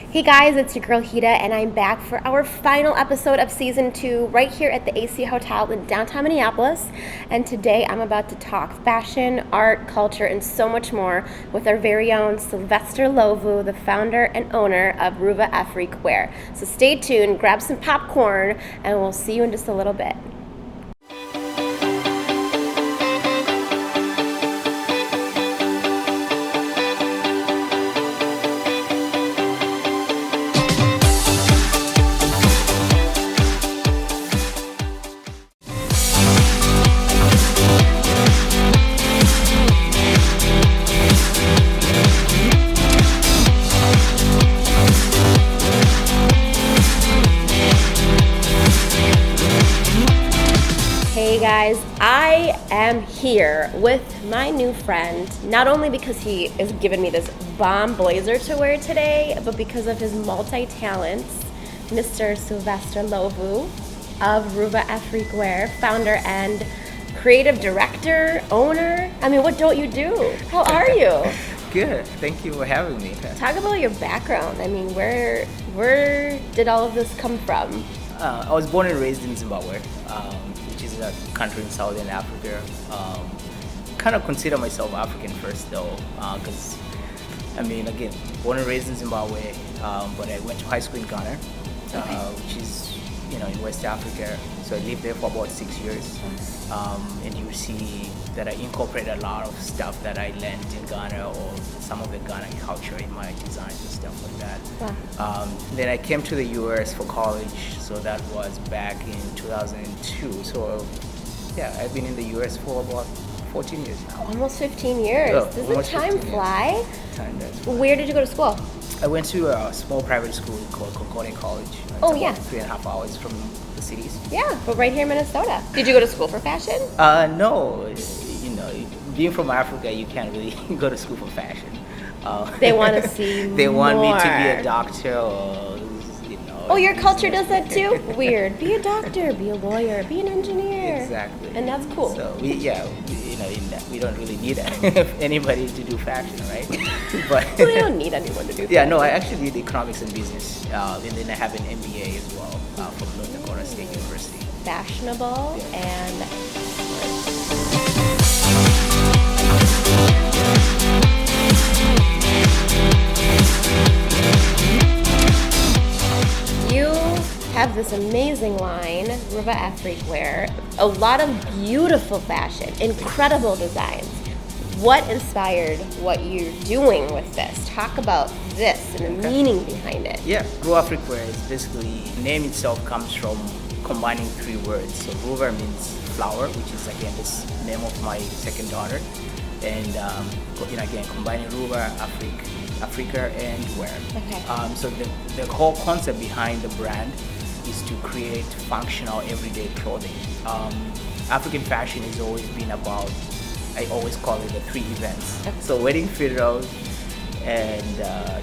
Hey guys, it's your girl Hita, and I'm back for our final episode of season 2 right here at the AC Hotel in downtown Minneapolis. And today I'm about to talk fashion, art, culture, and so much more with our very own Sylvester Ndhlovu, the founder and owner of RuvaAfricWear. So stay tuned, grab some popcorn, and we'll see you in just a little bit. Hey guys, I am here with my new friend, not only because he is giving me this bomb blazer to wear today, but because of his multi-talents, Mr. Sylvester Ndhlovu of RuvaAfricWear, founder and creative director, owner. I mean, what don't you do? How are you? Good. Thank you for having me. Talk about your background. I mean, where did all of this come from? I was born and raised in Zimbabwe, which is a country in Southern Africa. Kind of consider myself African first though, because I mean, again, born and raised in Zimbabwe, but I went to high school in Ghana, which is, in West Africa. So I lived there for about 6 years, and you see that I incorporate a lot of stuff that I learned in Ghana or some of the Ghana culture in my designs and stuff like that. Wow. Then I came to the US for college, so that was back in 2002. So yeah, I've been in the US for about 14 years now. Almost 15 years. Oh, Does the time fly? Time does fly. Where did you go to school? I went to a small private school called Concordia College. It's Oh, about yeah. 3.5 hours from the cities. Yeah, but right here in Minnesota. Did you go to school for fashion? No, being from Africa, you can't really go to school for fashion. They want to see They want me to be more. a doctor or, Oh, your culture does that too? Weird. Be a doctor, be a lawyer, be an engineer. Exactly. And that's cool. So we don't really need anybody to do fashion, right? But So they don't need anyone to do yeah, fashion. no, I actually did economics and business, and then I have an MBA as well from North Dakota State University. Fashionable and you have this amazing line, RuvaAfricWear, a lot of beautiful fashion, incredible designs. What inspired what you're doing with this? Talk about this and the meaning behind it. Yeah, RuvaAfricWear is basically, the name itself comes from combining 3 words. So Ruva means flower, which is again the name of my second daughter, and again combining Ruva, Africa, and wear. Okay. So the whole concept behind the brand is to create functional everyday clothing. African fashion has always been about, I always call it the 3 events. Okay. So wedding, funerals, and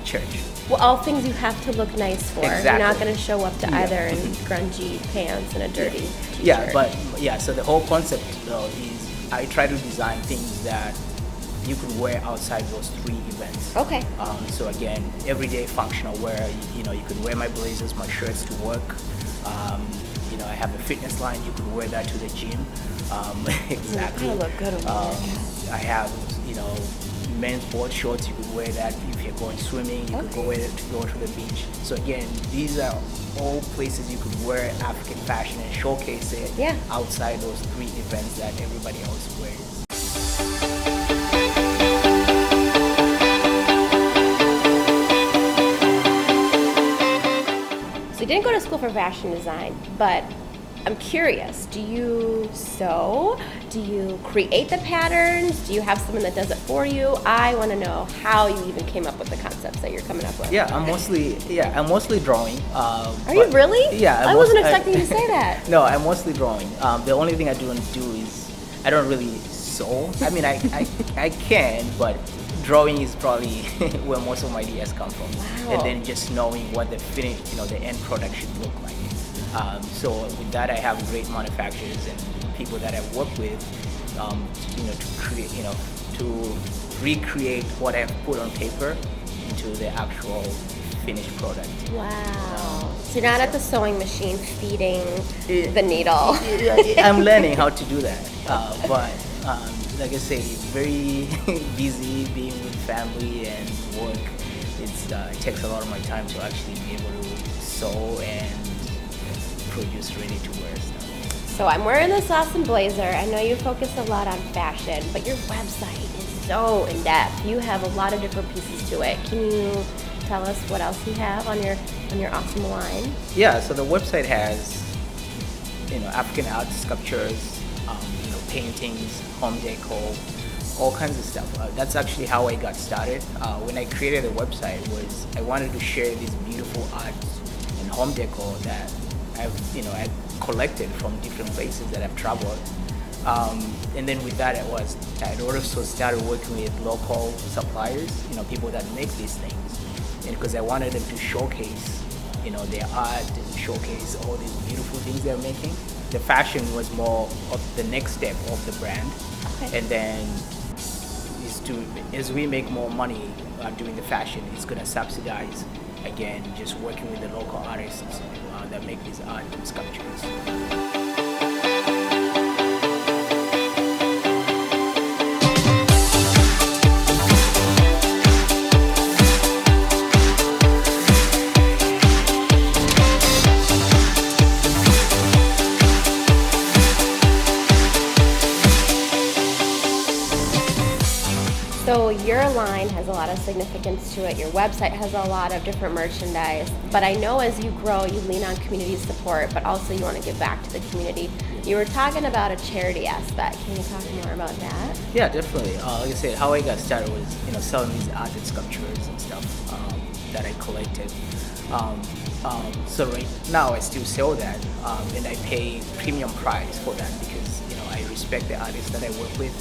church. Well, all things you have to look nice for. Exactly. You're not going to show up to Yeah. either in grungy pants and a dirty t-shirt. Yeah, so the whole concept though is I try to design things that you could wear outside those 3 events. Okay. So again, everyday functional wear. You could wear my blazers, my shirts to work. I have a fitness line. You could wear that to the gym. Exactly. You look good over I have, men's board shorts. You could wear that if you're going swimming. You could go wear it to go to the beach. So again, these are all places you could wear African fashion and showcase it outside those 3 events that everybody else wears. So you didn't go to school for fashion design, but I'm curious, do you sew? Do you create the patterns? Do you have someone that does it for you? I want to know how you even came up with the concepts that you're coming up with. Yeah, I'm mostly drawing. Are you really? Yeah. I wasn't expecting you to say that. No, I'm mostly drawing. The only thing I don't do is I don't really sew. I mean, I can, but drawing is probably where most of my ideas come from. Wow. And then just knowing what the finish, the end product should look like. So with that, I have great manufacturers and people that I work with, to create, to recreate what I've put on paper into the actual finished product. Wow. So you're not at the sewing machine feeding the needle. I'm learning how to do that, but like I say, very busy being with family and work. It takes a lot of my time to actually be able to sew and produce ready-to-wear stuff. So I'm wearing this awesome blazer. I know you focus a lot on fashion, but your website is so in-depth. You have a lot of different pieces to it. Can you tell us what else you have on your awesome line? Yeah, so the website has African art sculptures, paintings, home decor, all kinds of stuff. That's actually how I got started. When I created the website, was I wanted to share these beautiful art and home decor that I've collected from different places that I've traveled. And then with that, I also started working with local suppliers, people that make these things, and because I wanted them to showcase, their art and showcase all these beautiful things they're making. The fashion was more of the next step of the brand, Okay. and then as we make more money doing the fashion, it's gonna subsidize again just working with the local artists that make these art and sculptures. So your line has a lot of significance to it. Your website has a lot of different merchandise. But I know as you grow, you lean on community support, but also you want to give back to the community. You were talking about a charity aspect. Can you talk more about that? Yeah, definitely. Like I said, how I got started was selling these art and sculptures and stuff that I collected. So right now I still sell that, and I pay premium price for that because I respect the artists that I work with,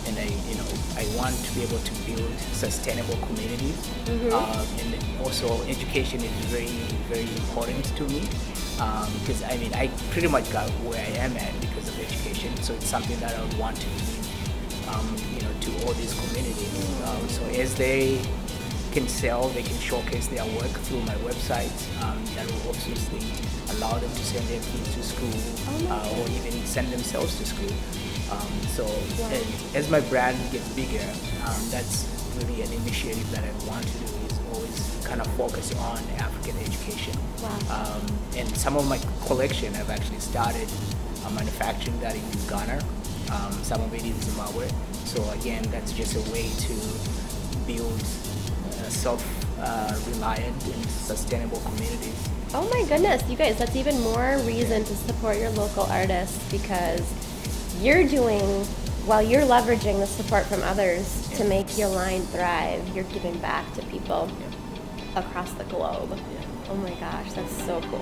and I want to be able to build sustainable communities. And also education is very, very important to me because I pretty much got where I am at because of education. So it's something that I would want to give, to all these communities. So as they can sell, they can showcase their work through my website. That will obviously allow them to send their kids to school or even send themselves to school. As my brand gets bigger, that's really an initiative that I want to do, is always kind of focus on African education. Wow. And some of my collection, I've actually started manufacturing that in Ghana. Some of it is Zimbabwe. So again, that's just a way to build self-reliant and sustainable communities. Oh my goodness, you guys, that's even more reason to support your local artists, because while you're leveraging the support from others to make your line thrive, you're giving back to people across the globe. Oh my gosh, that's so cool.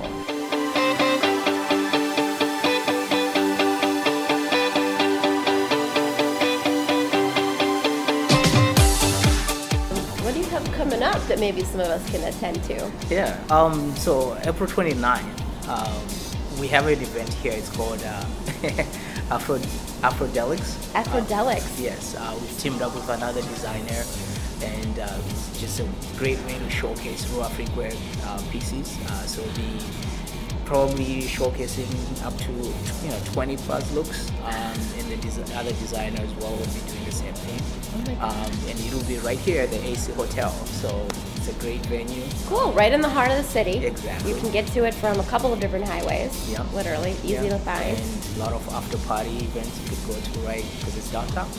What do you have coming up that maybe some of us can attend to? Yeah, so April 29, we have an event here. It's called Afrodelics. Afrodelics. Yes, we've teamed up with another designer, and it's just a great way to showcase RuvaAfricWear pieces. So we'll be probably showcasing up to 20 plus looks, and the other designer as well will be doing the same thing. And it will be right here at the AC Hotel. So it's a great venue. Cool, right in the heart of the city. Exactly. You can get to it from a couple of different highways. Yeah. Literally, easy to find. And a lot of after party events you could go to, right, because it's downtown.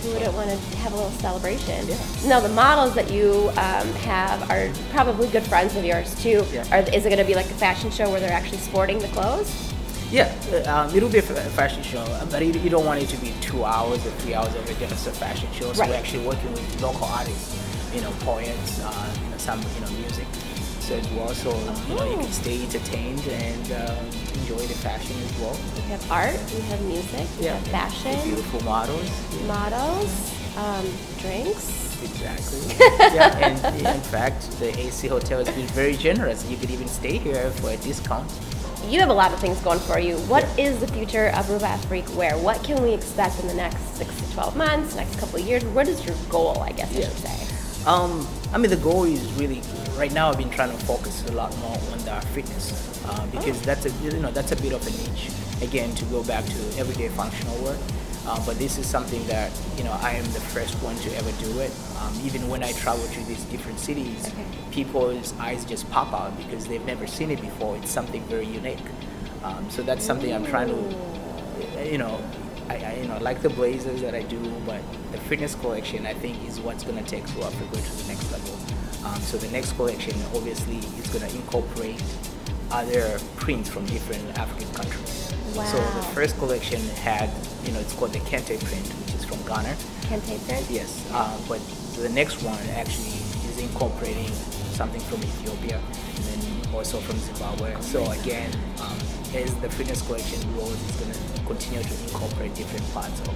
Who wouldn't want to have a little celebration? Yeah. Now, the models that you have are probably good friends of yours too. Yeah. Is it going to be like a fashion show where they're actually sporting the clothes? Yeah, it'll be a fashion show, but you don't want it to be 2 hours or 3 hours of just a fashion show. So Right. we're actually working with local artists, poets, some music. So as well, so you can stay entertained and enjoy the fashion as well. We have art, we have music, we have fashion, Beautiful models. drinks. Exactly. Yeah, and in fact, the AC Hotel has been very generous. You could even stay here for a discount. You have a lot of things going for you. What is the future of RuvaAfricWear? What can we expect in the next 6 to 12 months, next couple of years? What is your goal, I guess I should say? I mean, the goal is really right now. I've been trying to focus a lot more on the fitness because that's a bit of a niche. Again, to go back to everyday functional work. But this is something that I am the first one to ever do it. Even when I travel to these different cities, people's eyes just pop out because they've never seen it before. It's something very unique. So that's something I'm trying to, I like the blazers that I do, but the fitness collection I think is what's going to take RuvaAfricWear to the next level. So the next collection obviously is going to incorporate other prints from different African countries. Wow. So the first collection had, it's called the Kente print, which is from Ghana. Kente print? Yes, but the next one actually is incorporating something from Ethiopia and then also from Zimbabwe. So again, as the fitness collection grows, it's going to continue to incorporate different parts of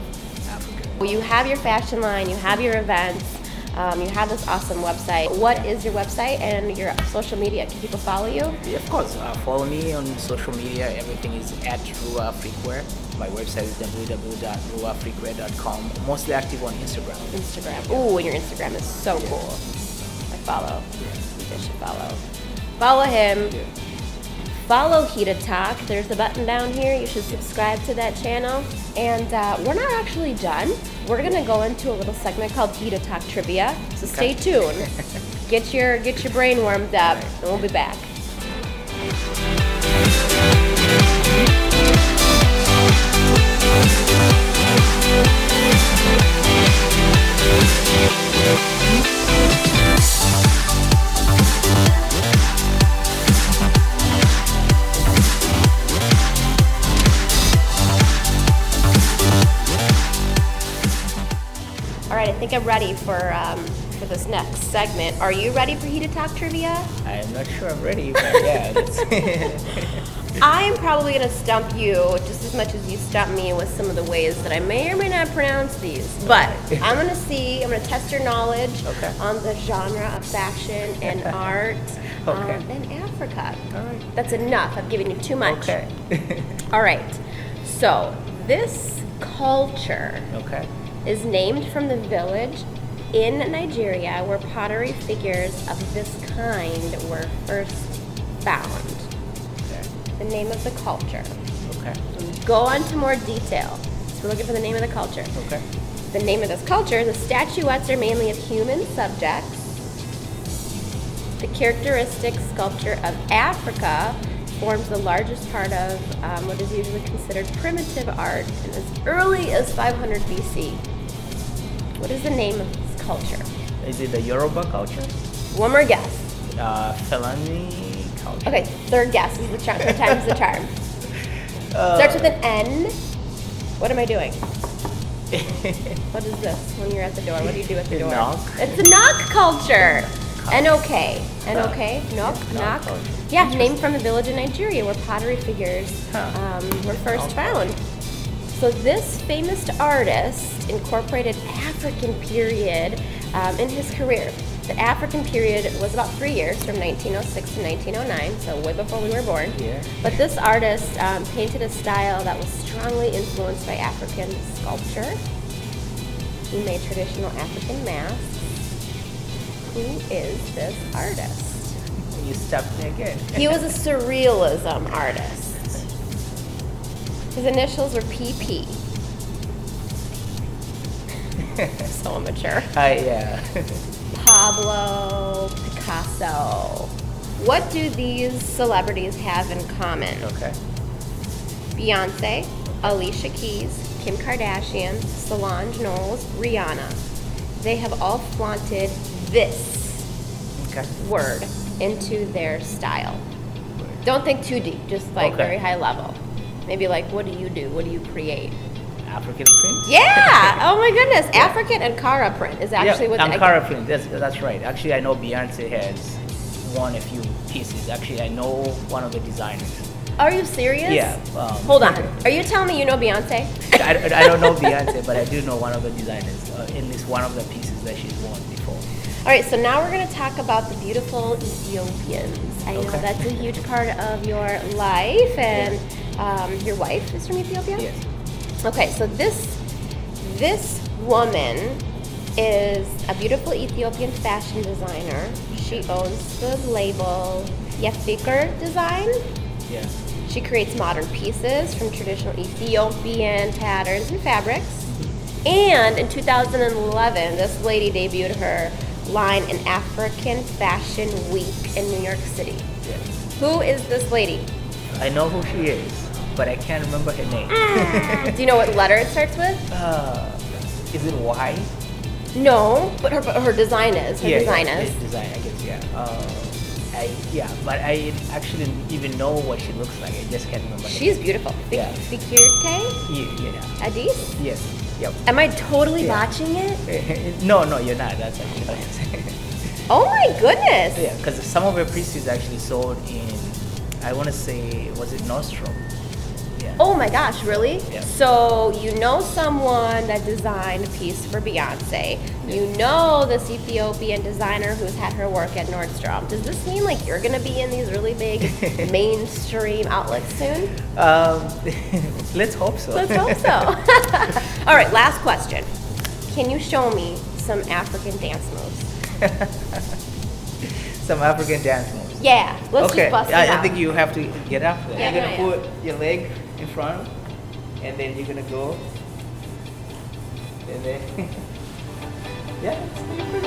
Africa. Well, you have your fashion line, you have your events, you have this awesome website. What is your website and your social media? Can people follow you? Yeah, of course. Follow me on social media. Everything is at RuvaAfricWear. My website is www.RuvaAfricWear.com. Mostly active on Instagram. Ooh, and your Instagram is so cool. I follow. You guys should follow. Follow him. Yeah. Follow HitaTalk. There's the button down here. You should subscribe to that channel. And we're not actually done. We're gonna go into a little segment called HitaTalk Trivia. So stay tuned. Get your brain warmed up, and we'll be back. All right, I think I'm ready for this next segment. Are you ready for HitaTalk Trivia? I'm not sure I'm ready, but yeah. I'm probably going to stump you just as much as you stump me with some of the ways that I may or may not pronounce these. But I'm going to test your knowledge on the genre of fashion and art in Africa. All right. That's enough. I've given you too much. Okay. All right. So this culture is named from the village in Nigeria where pottery figures of this kind were first found. The name of the culture. Go on to more detail. So we're looking for the name of the culture. The name of this culture, the statuettes are mainly of human subjects. The characteristic sculpture of Africa forms the largest part of what is usually considered primitive art and as early as 500 BC. What is the name of this culture? Is it the Yoruba culture? One more guess. Fulani culture. Okay, third guess is the charm. Third time's the charm. Starts with an N. What am I doing? What is this when you're at the door? What do you do at the door? Knock. It's the knock culture. N-O-K. N-O-K? Knock. Yeah, named from a village in Nigeria where pottery figures were first found. So this famous artist incorporated African period in his career. The African period was about 3 years, from 1906 to 1909, so way before we were born. Yeah. But this artist painted a style that was strongly influenced by African sculpture. He made traditional African masks. Who is this artist? You stopped me again. He was a surrealism artist. His initials were PP. So immature. Yeah. Pablo Picasso. What do these celebrities have in common? Beyonce, Alicia Keys, Kim Kardashian, Solange Knowles, Rihanna. They have all flaunted this word into their style. Don't think too deep, just like very high level. Maybe like, what do you do? What do you create? African print? Yeah! Oh my goodness. African Ankara print is actually what Ankara print. That's right. Actually, I know Beyonce has won a few pieces. Actually, I know one of the designers. Are you serious? Yeah. Hold on. Are you telling me you know Beyonce? I don't know Beyonce, but I do know one of the designers. In this one of the pieces that she's worn before. All right, so now we're going to talk about the beautiful Ethiopians. I know that's a huge part of your life, and your wife is from Ethiopia? Yes. Okay, so this woman is a beautiful Ethiopian fashion designer. She owns the label Yefikir Design. Yeah. She creates modern pieces from traditional Ethiopian patterns and fabrics. And in 2011, this lady debuted her line in African Fashion Week in New York City. Yeah. Who is this lady? I know who she is, but I can't remember her name. Do you know what letter it starts with? Is it Y? No, but her design is. Her design is. Design, I guess, but I actually didn't even know what she looks like. I just can't remember. She's beautiful. Yeah. Fikirte? Yeah. Adis? Yes. Yep. Am I totally botching it? No, you're not. That's actually what I'm saying. Oh my goodness! Yeah, because some of her pieces actually sold in, I want to say, was it Nordstrom? Yeah. Oh my gosh, really? Yeah. So you know someone that designed a piece for Beyonce. You know this Ethiopian designer who's had her work at Nordstrom. Does this mean like you're gonna be in these really big mainstream outlets soon? Let's hope so. Let's hope so. All right, last question. Can you show me some African dance moves? Some African dance moves. Yeah, let's just bust it out. I think you have to get up there. Yeah, You're gonna put your leg in front, and then you're gonna go, and then yeah, it's pretty